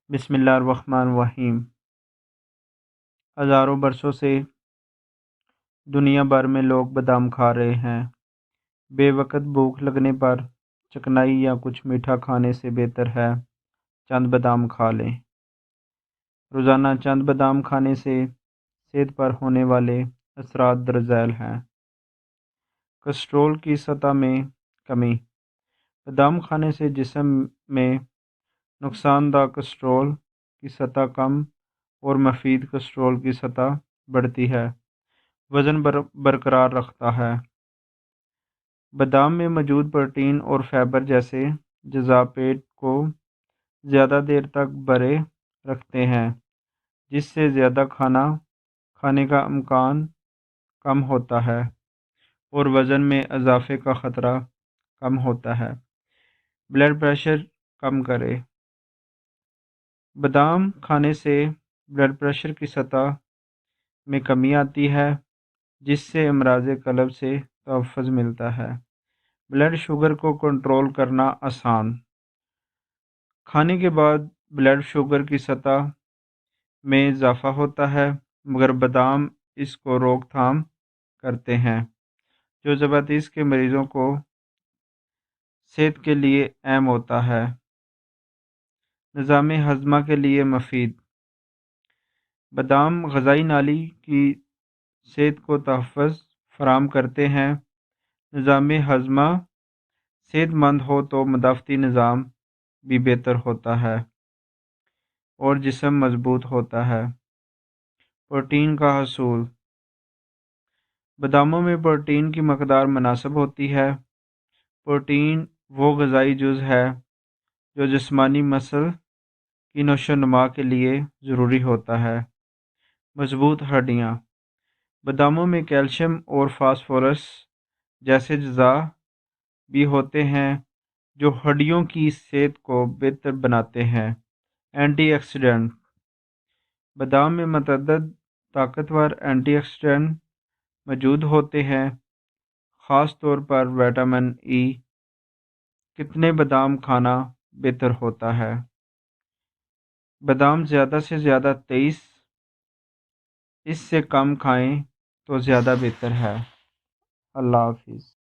بسم اللہ الرحمن الرحیم۔ ہزاروں برسوں سے دنیا بھر میں لوگ بادام کھا رہے ہیں۔ بے وقت بھوک لگنے پر چکنائی یا کچھ میٹھا کھانے سے بہتر ہے چند بادام کھا لیں۔ روزانہ چند بادام کھانے سے صحت پر ہونے والے اثرات درج ذیل ہیں۔ کولسٹرول کی سطح میں کمی۔ بادام کھانے سے جسم میں نقصان دہ کولسٹرول کی سطح کم اور مفید کولسٹرول کی سطح بڑھتی ہے۔ وزن برقرار رکھتا ہے۔ بادام میں موجود پروٹین اور فائبر جیسے اجزاء پیٹ کو زیادہ دیر تک بھرے رکھتے ہیں، جس سے زیادہ کھانا کھانے کا امکان کم ہوتا ہے اور وزن میں اضافے کا خطرہ کم ہوتا ہے۔ بلڈ پریشر کم کرے۔ بادام کھانے سے بلڈ پریشر کی سطح میں کمی آتی ہے، جس سے امراض قلب سے تحفظ ملتا ہے۔ بلڈ شوگر کو کنٹرول کرنا آسان۔ کھانے کے بعد بلڈ شوگر کی سطح میں اضافہ ہوتا ہے، مگر بادام اس کو روک تھام کرتے ہیں، جو ذیابیطس کے مریضوں کو صحت کے لیے اہم ہوتا ہے۔ نظام ہاضمہ کے لیے مفید۔ بادام غذائی نالی کی صحت کو تحفظ فراہم کرتے ہیں۔ نظام ہاضمہ صحت مند ہو تو مدافعتی نظام بھی بہتر ہوتا ہے اور جسم مضبوط ہوتا ہے۔ پروٹین کا حصول۔ باداموں میں پروٹین کی مقدار مناسب ہوتی ہے۔ پروٹین وہ غذائی جز ہے جو جسمانی مسل کی نشو و نما کے لیے ضروری ہوتا ہے۔ مضبوط ہڈیاں۔ باداموں میں کیلشیم اور فاسفورس جیسے اجزاء بھی ہوتے ہیں جو ہڈیوں کی صحت کو بہتر بناتے ہیں۔ Antioxidant. بادام میں متعدد طاقتور اینٹی آکسیڈنٹ موجود ہوتے ہیں، خاص طور پر وٹامن ای۔ کتنے بادام کھانا بہتر ہوتا ہے؟ بادام زیادہ سے زیادہ 23، اس سے کم کھائیں تو زیادہ بہتر ہے۔ اللہ حافظ۔